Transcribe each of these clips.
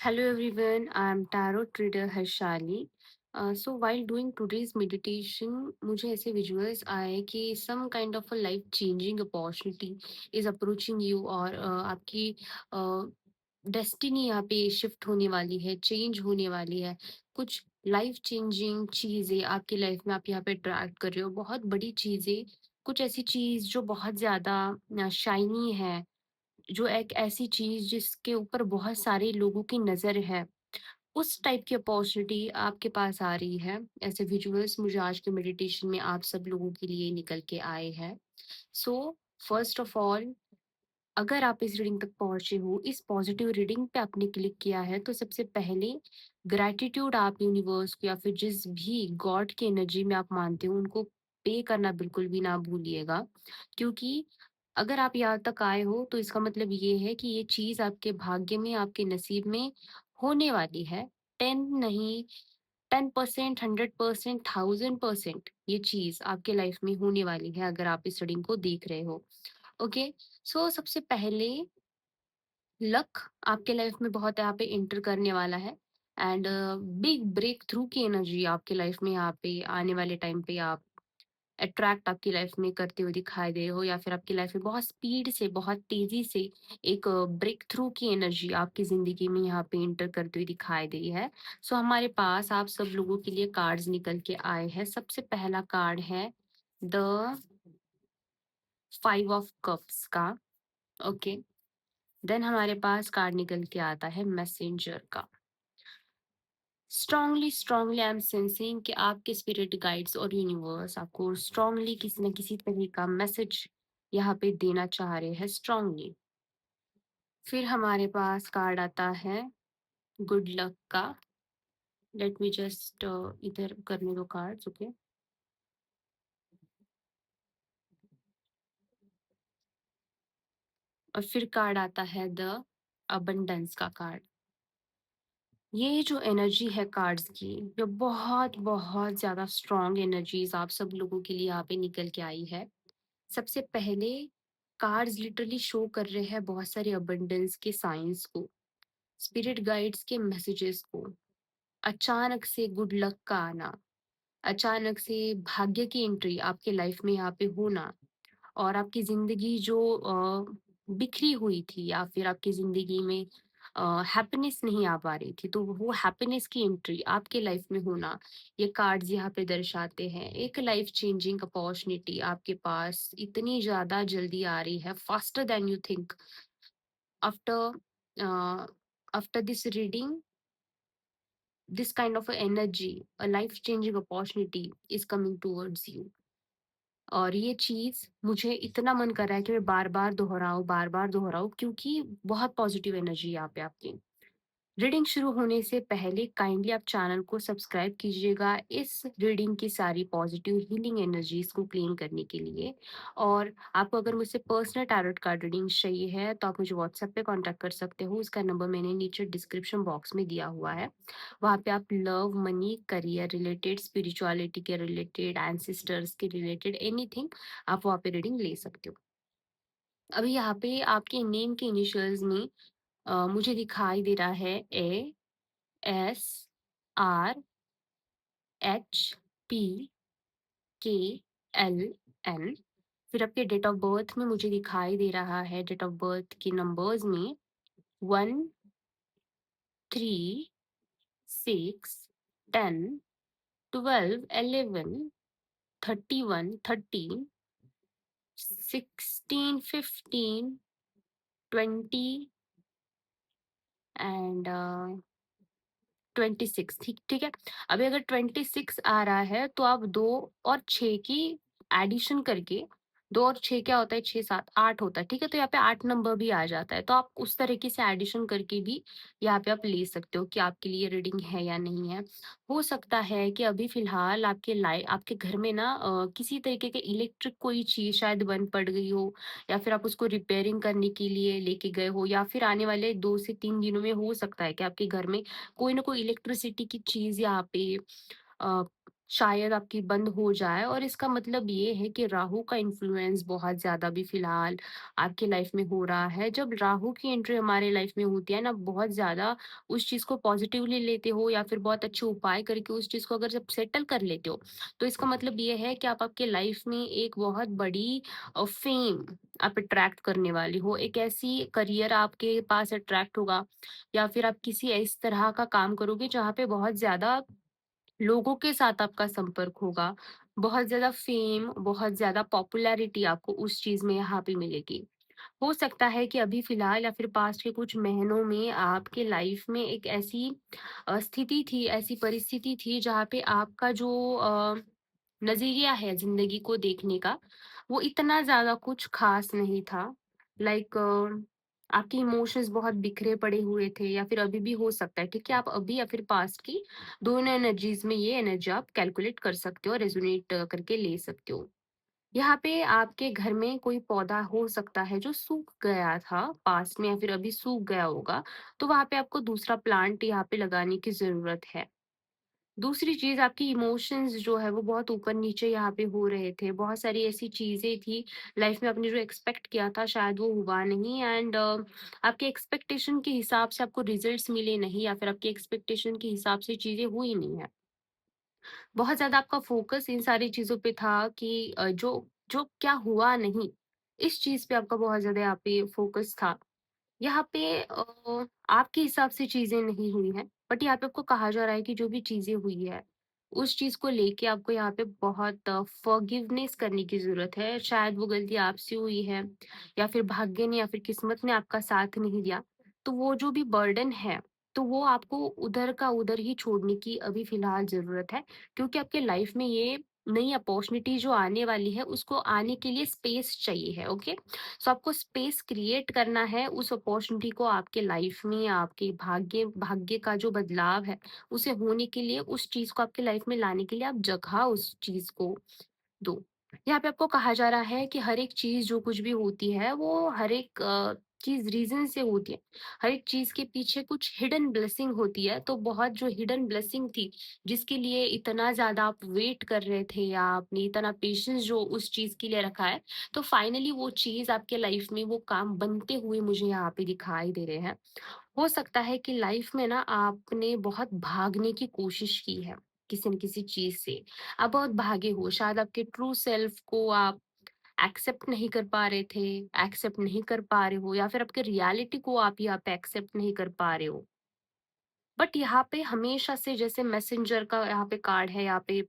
Hello everyone, I'm tarot trader Harshali. So while doing today's meditation, मुझे ऐसे visuals आए कि some kind of a life changing opportunity is approaching you और आपकी destiny यहाँ पे शिफ्ट होने वाली है, चेंज होने वाली है। कुछ लाइफ चेंजिंग चीज़ें आपकी लाइफ में आप यहाँ पे अट्रैक्ट कर रहे हो, बहुत बड़ी चीज़ें, कुछ ऐसी चीज़ जो बहुत ज़्यादा शाइनी है, जो एक ऐसी चीज़ जिसके ऊपर बहुत सारे लोगों की नज़र है, उस टाइप की अपॉर्चुनिटी आपके पास आ रही है। ऐसे विजुअल्स मुझे आज के मेडिटेशन में आप सब लोगों के लिए निकल के आए हैं। सो फर्स्ट ऑफ ऑल, अगर आप इस रीडिंग तक पहुँचे हो, इस पॉज़िटिव रीडिंग पे आपने क्लिक किया है, तो सबसे पहले ग्रैटिट्यूड आप यूनिवर्स को या फिर जिस भी गॉड की एनर्जी में आप मानते हो, उनको पे करना बिल्कुल भी ना भूलिएगा। क्योंकि अगर आप यहाँ तक आए हो, तो इसका मतलब ये है कि ये चीज़ आपके भाग्य में, आपके नसीब में होने वाली है। 10 नहीं, 10%, 100%, 1000% ये चीज़ आपके लाइफ में होने वाली है, अगर आप इस रीडिंग को देख रहे हो। ओके, सो सबसे पहले लक आपके लाइफ में बहुत यहाँ पे एंटर करने वाला है एंड बिग ब्रेक थ्रू की एनर्जी आपके लाइफ में यहाँ पे आने वाले टाइम पे आप अट्रैक्ट आपकी लाइफ में करते हुए दिखाई दे रहे हो, या फिर आपकी लाइफ में बहुत स्पीड से, बहुत तेजी से एक ब्रेक थ्रू की एनर्जी आपकी जिंदगी में यहाँ पे एंटर करते हुए दिखाई दे रही है। सो हमारे पास आप सब लोगों के लिए कार्ड्स निकल के आए हैं। सबसे पहला कार्ड है द 5 ऑफ कप्स का। ओके, देन हमारे पास कार्ड निकल के आता है मैसेंजर का। Strongly strongly I am sensing कि आपके स्पिरिट गाइड्स और यूनिवर्स आपको स्ट्रांगली किसी न किसी तरह का मैसेज यहाँ पे देना चाह रहे हैं स्ट्रांगली। फिर हमारे पास कार्ड आता है गुड लक का। लेट मी जस्ट इधर करने दो कार्ड्स। ओके, और फिर कार्ड आता है द अबंडेंस का कार्ड। ये जो एनर्जी है कार्ड्स की, ये बहुत बहुत ज्यादा स्ट्रांग एनर्जीज आप सब लोगों के लिए यहाँ पे निकल के आई है। सबसे पहले कार्ड्स लिटरली शो कर रहे हैं बहुत सारे अबंडेंस के साइंस को, स्पिरिट गाइड्स के मैसेजेस को, अचानक से गुड लक का आना, अचानक से भाग्य की एंट्री आपके लाइफ में यहाँ पे होना, और आपकी ज़िंदगी जो बिखरी हुई थी या फिर आपकी ज़िंदगी में हैप्पीनेस नहीं आ पा रही थी, तो वो हैप्पीनेस की एंट्री आपके लाइफ में होना, ये कार्ड्स यहाँ पे दर्शाते हैं। एक लाइफ चेंजिंग अपॉर्चुनिटी आपके पास इतनी ज़्यादा जल्दी आ रही है, faster than you think. After after this reading, this kind of energy, a life changing opportunity is coming towards you. और ये चीज़ मुझे इतना मन कर रहा है कि मैं बार-बार दोहराऊँ, बार-बार दोहराऊँ, क्योंकि बहुत पॉज़िटिव एनर्जी है यहाँ पे आपकी। रीडिंग शुरू होने से पहले काइंडली आप चैनल को सब्सक्राइब कीजिएगा इस रीडिंग की सारी पॉजिटिव हीलिंग एनर्जीज को क्लीन करने के लिए। और आपको अगर मुझसे पर्सनल टैरोट कार्ड रीडिंग चाहिए है, तो आप मुझे व्हाट्सएप पे कांटेक्ट कर सकते हो। उसका नंबर मैंने नीचे डिस्क्रिप्शन बॉक्स में दिया हुआ है। वहाँ पे आप love, money, career related, spirituality के रिलेटेड, एंसेस्टर्स के रिलेटेड, एनीथिंग आप वहाँ पे रीडिंग ले सकते हो। अभी यहाँ पे आपके नेम के इनिशियल्स में मुझे दिखाई दे रहा है ASRHPKLN। फिर आपके डेट ऑफ बर्थ में मुझे दिखाई दे रहा है, डेट ऑफ बर्थ के नंबर्स में 1, 3, 6, 10, 12, 11, 31, 13, 16, 15, 20 एंड 26। ठीक ठीक है। अभी अगर 26 आ रहा है, तो आप 2 और 6 की एडिशन करके, 2 और 6 क्या होता है, 6, 7, 8 होता है, ठीक है? तो यहाँ पे 8 नंबर भी आ जाता है, तो आप उस तरीके से एडिशन करके भी यहाँ पे आप ले सकते हो कि आपके लिए रीडिंग है या नहीं है। हो सकता है कि अभी फ़िलहाल आपके घर में ना किसी तरीके के इलेक्ट्रिक कोई चीज़ शायद बंद पड़ गई हो, या फिर आप उसको रिपेयरिंग करने के लिए लेके गए हो, या फिर आने वाले 2 से 3 दिनों में हो सकता है कि आपके घर में कोई ना कोई इलेक्ट्रिसिटी की चीज़ यहाँ पे अ, शायद आपकी बंद हो जाए, और इसका मतलब ये है कि राहु का इन्फ्लुएंस बहुत ज़्यादा भी फिलहाल आपकी लाइफ में हो रहा है। जब राहु की एंट्री हमारे लाइफ में होती है ना, बहुत ज़्यादा उस चीज़ को पॉजिटिवली लेते हो या फिर बहुत अच्छे उपाय करके उस चीज़ को अगर जब सेटल कर लेते हो, तो इसका मतलब ये है कि आप आपके लाइफ में एक बहुत बड़ी फेम आप अट्रैक्ट करने वाली हो। एक ऐसी करियर आपके पास अट्रैक्ट होगा, या फिर आप किसी इस तरह का काम करोगे जहाँ पे बहुत ज़्यादा लोगों के साथ आपका संपर्क होगा, बहुत ज़्यादा फ़ेम, बहुत ज़्यादा पॉपुलैरिटी आपको उस चीज़ में यहाँ पे मिलेगी। हो सकता है कि अभी फ़िलहाल या फिर पास्ट के कुछ महीनों में आपके लाइफ़ में एक ऐसी स्थिति थी, ऐसी परिस्थिति थी जहाँ पे आपका जो नज़रिया है ज़िंदगी को देखने का, वो इतना ज़्यादा कुछ ख़ास नहीं था। लाइक आपके इमोशंस बहुत बिखरे पड़े हुए थे, या फिर अभी भी हो सकता है, ठीक है? आप अभी या फिर पास्ट की दोनों एनर्जीज़ में ये एनर्जी आप कैलकुलेट कर सकते हो, रेज़ोनेट करके ले सकते हो। यहाँ पे आपके घर में कोई पौधा हो सकता है जो सूख गया था पास्ट में, या फिर अभी सूख गया होगा, तो वहाँ पे आपको दूसरा प्लांट यहाँ पे लगाने की ज़रूरत है। दूसरी चीज़, आपकी इमोशंस जो है वो बहुत ऊपर-नीचे यहाँ पे हो रहे थे। बहुत सारी ऐसी चीज़ें थी लाइफ में, आपने जो एक्सपेक्ट किया था शायद वो हुआ नहीं, एंड आपके एक्सपेक्टेशन के हिसाब से आपको रिजल्ट्स मिले नहीं, या फिर आपके एक्सपेक्टेशन के हिसाब से चीज़ें हुई नहीं है। बहुत ज़्यादा आपका फ़ोकस इन सारी चीज़ों पे था कि जो जो क्या हुआ नहीं, इस चीज़ पे आपका बहुत ज़्यादा यहाँ पे फ़ोकस था। यहाँ पे आपके हिसाब से चीज़ें नहीं हुई हैं, बट यहाँ पे आपको कहा जा रहा है कि जो भी चीज़ें हुई है, उस चीज़ को लेके आपको यहाँ पे बहुत फ़ॉरगिवनेस करने की ज़रूरत है। शायद वो गलती आपसे हुई है, या फिर भाग्य ने या फिर किस्मत ने आपका साथ नहीं दिया। तो वो जो भी बर्डन है, तो वो आपको उधर का उधर ही छोड़ने की अभी फ़िलहाल ज़रूरत है, क्योंकि आपके लाइफ़ में ये नई अपॉर्च्युनिटी जो आने वाली है, उसको आने के लिए स्पेस चाहिए है, ओके? सो आपको स्पेस क्रिएट करना है उस अपॉर्चुनिटी को आपके लाइफ में, आपके भाग्य भाग्य का जो बदलाव है उसे होने के लिए, उस चीज को आपके लाइफ में लाने के लिए आप जगह उस चीज को दो। यहाँ पे आपको कहा जा रहा है कि हर एक चीज़ जो कुछ भी होती है, वो हर एक चीज़ रीज़न से होती है। हर एक चीज़ के पीछे कुछ हिडन ब्लेसिंग होती है, तो बहुत जो हिडन ब्लेसिंग थी, जिसके लिए इतना ज़्यादा आप वेट कर रहे थे, या आपने इतना पेशेंस जो उस चीज़ के लिए रखा है, तो फाइनली वो चीज़ आपके लाइफ में वो काम बनते हुए मुझे यहाँ पे दिखाई दे रहे हैं। हो सकता है कि लाइफ में ना आपने बहुत भागने की कोशिश की है किसी न किसी चीज से। आप बहुत भागे हो, शायद आपके ट्रू सेल्फ को आप एक्सेप्ट नहीं कर पा रहे थे, एक्सेप्ट नहीं कर पा रहे हो, या फिर आपके रियलिटी को आप यहाँ पे एक्सेप्ट नहीं कर पा रहे हो। बट यहाँ पे हमेशा से जैसे मैसेंजर का यहाँ पे कार्ड है, यहाँ पे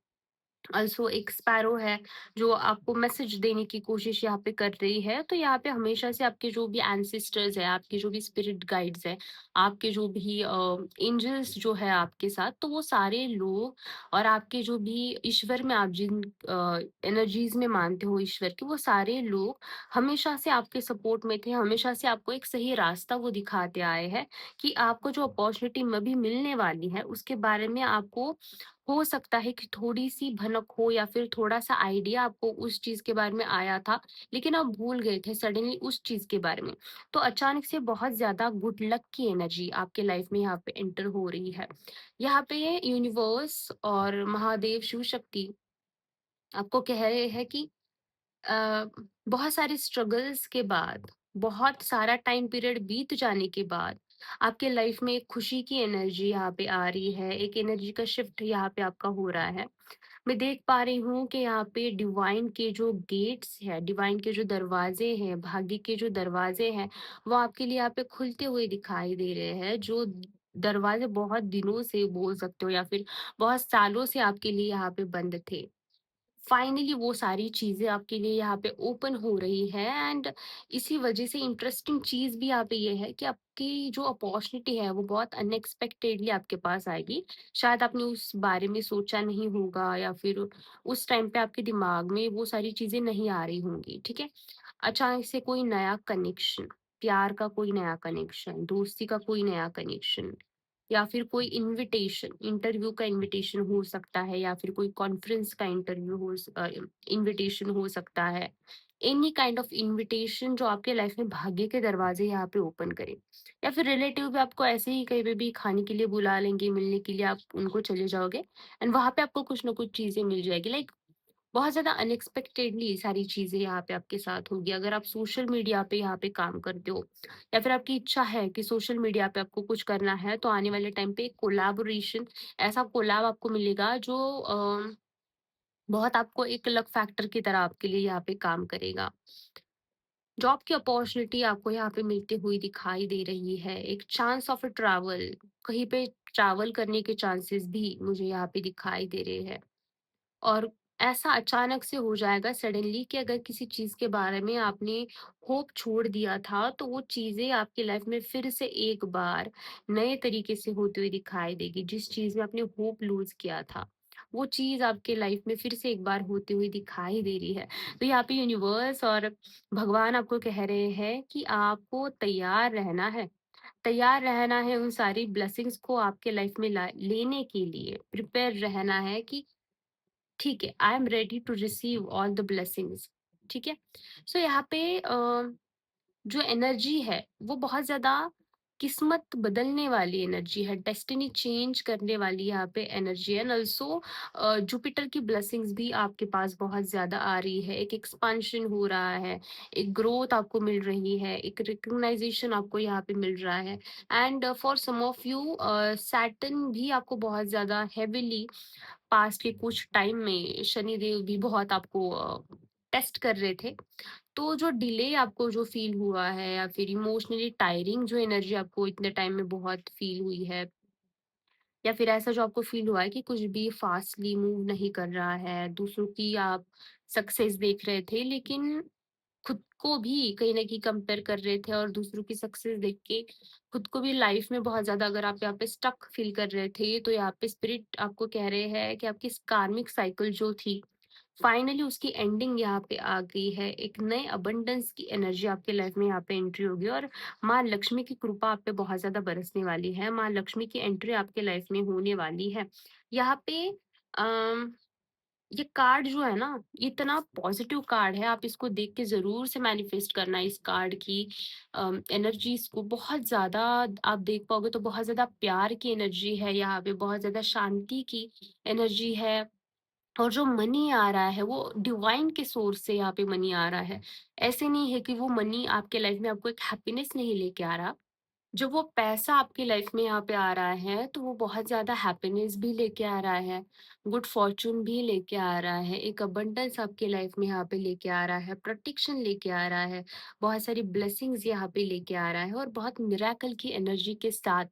ऑल्सो एक स्पैरो है जो आपको मैसेज देने की कोशिश यहाँ पे कर रही है। तो यहाँ पे हमेशा से आपके जो भी एंसेस्टर्स है, आपके जो भी स्पिरिट गाइड्स है, आपके जो भी एंजल्स जो है आपके साथ, तो वो सारे लोग, और आपके जो भी ईश्वर में आप जिन एनर्जीज में मानते हो ईश्वर के, वो सारे लोग हमेशा से आपके सपोर्ट में थे, हमेशा से आपको एक सही रास्ता वो दिखाते आए हैं कि आपको जो अपॉर्चुनिटी में भी मिलने वाली है उसके बारे में आपको हो सकता है कि थोड़ी-सी भनक हो, या फिर थोड़ा-सा आइडिया आपको उस चीज़ के बारे में आया था, लेकिन आप भूल गए थे सडनली उस चीज़ के बारे में। तो अचानक से बहुत ज़्यादा गुड लक की एनर्जी आपके लाइफ में यहाँ पे एंटर हो रही है। यहाँ पे यूनिवर्स और महादेव शिव शक्ति आपको कह रहे हैं कि अ, बहुत सारे स्ट्रगल्स के बाद, बहुत सारा टाइम पीरियड बीत जाने के बाद, आपके लाइफ में एक खुशी की एनर्जी यहाँ पे आ रही है, एक एनर्जी का शिफ्ट यहाँ पे आपका हो रहा है। मैं देख पा रही हूँ कि यहाँ पे डिवाइन के जो गेट्स हैं, डिवाइन के जो दरवाजे हैं, भाग्य के जो दरवाजे हैं, वो आपके लिए यहाँ पे खुलते हुए दिखाई दे रहे हैं। जो दरवाजे बहुत दिनों से बोल सकते हो, या फिर बहुत सालों से आपके लिए यहाँ पे बंद थे, फाइनली वो सारी चीज़ें आपके लिए यहाँ पे ओपन हो रही है। एंड इसी वजह से इंटरेस्टिंग चीज़ भी यहाँ पे ये है कि आपकी जो अपॉर्चुनिटी है वो बहुत अनएक्सपेक्टेडली आपके पास आएगी। शायद आपने उस बारे में सोचा नहीं होगा, या फिर उस टाइम पे आपके दिमाग में वो सारी चीज़ें नहीं आ रही होंगी, ठीक है? अचानक से कोई नया कनेक्शन, प्यार का कोई नया कनेक्शन, दोस्ती का कोई नया कनेक्शन, या फिर कोई इनविटेशन, इंटरव्यू का इनविटेशन हो सकता है, या फिर कोई कॉन्फ्रेंस का इंटरव्यू इनविटेशन हो सकता है, एनी काइंड ऑफ इनविटेशन जो आपके लाइफ में भाग्य के दरवाजे यहाँ पे ओपन करे, या फिर रिलेटिव भी आपको ऐसे ही कहीं पे भी खाने के लिए बुला लेंगे, मिलने के लिए आप उनको चले जाओगे एंड वहां पे आपको कुछ ना कुछ चीजें मिल जाएगी, लाइक बहुत ज़्यादा अनएक्सपेक्टेडली सारी चीज़ें यहाँ पे आपके साथ होगी। अगर आप सोशल मीडिया पे यहाँ पे काम करते हो या फिर आपकी इच्छा है कि सोशल मीडिया पे आपको कुछ करना है, तो आने वाले टाइम पे कोलैबोरेशन, ऐसा कोलैब आपको मिलेगा जो बहुत आपको एक लक फैक्टर की तरह आपके लिए यहाँ पे काम करेगा। जॉब की अपॉर्च्युनिटी आपको यहाँ पे मिलती हुई दिखाई दे रही है। एक चांस ऑफ अ ट्रैवल, कहीं पे ट्रैवल करने के चांसेस भी मुझे यहाँ पे दिखाई दे रहे हैं। और ऐसा अचानक से हो जाएगा सडनली कि अगर किसी चीज़ के बारे में आपने होप छोड़ दिया था, तो वो चीज़ें आपकी लाइफ में फिर से एक बार नए तरीके से होती हुई दिखाई देगी। जिस चीज़ में आपने होप लूज़ किया था, वो चीज़ आपके लाइफ में फिर से एक बार होती हुई दिखाई दे रही है। तो यहाँ पे यूनिवर्स और भगवान आपको कह रहे हैं कि आपको तैयार रहना है उन सारी ब्लेसिंग्स को आपके लाइफ में लेने के लिए, प्रिपेयर रहना है कि ठीक है, I am ready to receive all the blessings. ठीक है? सो यहाँ पे जो एनर्जी है, वो बहुत ज़्यादा किस्मत बदलने वाली एनर्जी है, डेस्टिनी चेंज करने वाली यहाँ पे एनर्जी है एंड ऑल्सो जुपिटर की ब्लेसिंग्स भी आपके पास बहुत ज़्यादा आ रही है। एक एक्सपांशन हो रहा है, एक ग्रोथ आपको मिल रही है, एक रिकॉग्नाइजेशन आपको यहाँ पे मिल रहा है and for some of you Saturn भी आपको बहुत ज़्यादा हेविली पास्ट के कुछ टाइम में शनिदेव भी बहुत आपको टेस्ट कर रहे थे। तो जो डिले आपको जो फ़ील हुआ है या फिर इमोशनली टायरिंग जो एनर्जी आपको इतने टाइम में बहुत फ़ील हुई है, या फिर ऐसा जो आपको फ़ील हुआ है कि कुछ भी फ़ास्टली मूव नहीं कर रहा है, दूसरों की आप सक्सेस देख रहे थे लेकिन खुद को भी कहीं न कहीं कंपेयर कर रहे थे और दूसरों की सक्सेस देख के खुद को भी लाइफ़ में बहुत ज़्यादा अगर आप यहाँ पे स्टक फ़ील कर रहे थे, तो यहाँ पे स्पिरिट आपको कह रहे हैं कि आपकी कार्मिक साइकिल जो थी, फाइनली उसकी एंडिंग यहाँ पे आ गई है। एक नए अबंडेंस की एनर्जी आपके लाइफ में यहाँ पे एंट्री होगी और माँ लक्ष्मी की कृपा आप पे बहुत ज़्यादा बरसने वाली है। माँ लक्ष्मी की एंट्री आपके लाइफ में होने वाली है। यहाँ पे अम, ये कार्ड जो है ना, ये इतना पॉजिटिव कार्ड है, आप इसको देख के ज़रूर से मैनिफेस्ट करना इस कार्ड की एनर्जीज़ को। बहुत ज़्यादा आप देख पाओगे तो बहुत ज़्यादा प्यार की एनर्जी है यहाँ पे, बहुत ज़्यादा शांति की एनर्जी है। और जो मनी आ रहा है वो डिवाइन के सोर्स से यहाँ पे मनी आ रहा है। ऐसे नहीं है कि वो मनी आपके लाइफ में आपको एक हैप्पीनेस नहीं लेके आ रहा। जो वो पैसा आपकी लाइफ में यहाँ पे आ रहा है, तो वो बहुत ज़्यादा हैप्पीनेस भी लेके आ रहा है, गुड फॉर्च्यून भी लेके आ रहा है, एक अबंडेंस आपके लाइफ में यहाँ पे लेके आ रहा है, प्रोटेक्शन लेके आ रहा है, बहुत सारी ब्लेसिंग्स यहाँ पे लेके आ रहा है और बहुत मिरेकल की एनर्जी के साथ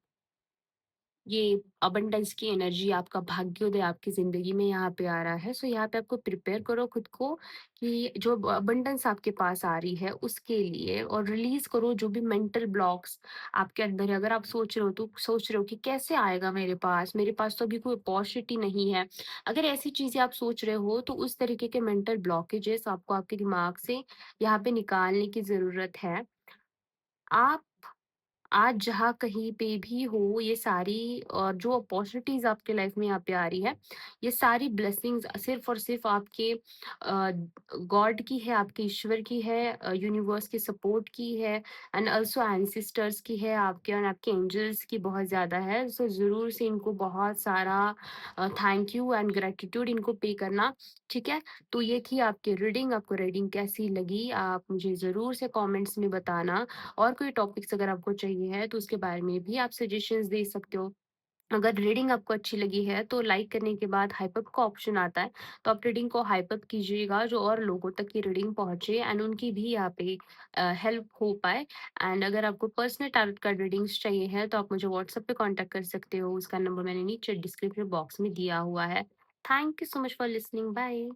ये अबंडेंस की एनर्जी, आपका भाग्योदय आपकी ज़िंदगी में यहाँ पे आ रहा है। सो यहाँ पे आपको प्रिपेयर करो खुद को कि जो अबंडेंस आपके पास आ रही है उसके लिए, और रिलीज़ करो जो भी मेंटल ब्लॉक्स आपके अंदर है। अगर आप सोच रहे हो कि कैसे आएगा मेरे पास तो अभी कोई अपॉर्च्युनिटी नहीं है। अगर ऐसी चीज़ें आप सोच रहे हो, तो उस तरीके के मेंटल ब्लॉकेजेस आपको आपके दिमाग से यहाँ पे निकालने की ज़रूरत है। आप आज जहाँ कहीं पे भी हो, ये सारी और जो अपॉर्चुनिटीज़ आपके लाइफ में यहाँ पे आ रही है, ये सारी ब्लेसिंग्स सिर्फ़ और सिर्फ़ आपके गॉड की है, आपके ईश्वर की है, यूनिवर्स के सपोर्ट की है एंड ऑल्सो एंसेस्टर्स की है, आपके और आपके एंजल्स की बहुत ज़्यादा है। सो ज़रूर से इनको बहुत सारा थैंक यू एंड ग्रैटिट्यूड इनको पे करना, ठीक है? तो ये थी आपकी रीडिंग, आपको रीडिंग कैसी लगी? आप मुझे ज़रूर से कमेंट्स में बताना। और कोई टॉपिक्स अगर आपको चाहिए है तो उसके बारे में भी आप सजेशंस दे सकते हो। अगर रीडिंग आपको अच्छी लगी है तो लाइक करने के बाद हाइप अप का ऑप्शन आता है, तो आप रीडिंग को हाइप अप कीजिएगा जो और लोगों तक ये रीडिंग पहुंचे एंड उनकी भी यहाँ पे हेल्प हो पाए। एंड अगर आपको पर्सनल टैरोट कार्ड रीडिंग्स चाहिए है तो आप मुझे व्हाट्सएप पे कांटेक्ट कर सकते हो, उसका नंबर मैंने नीचे डिस्क्रिप्शन बॉक्स में दिया हुआ है। Thank you so much for listening, bye.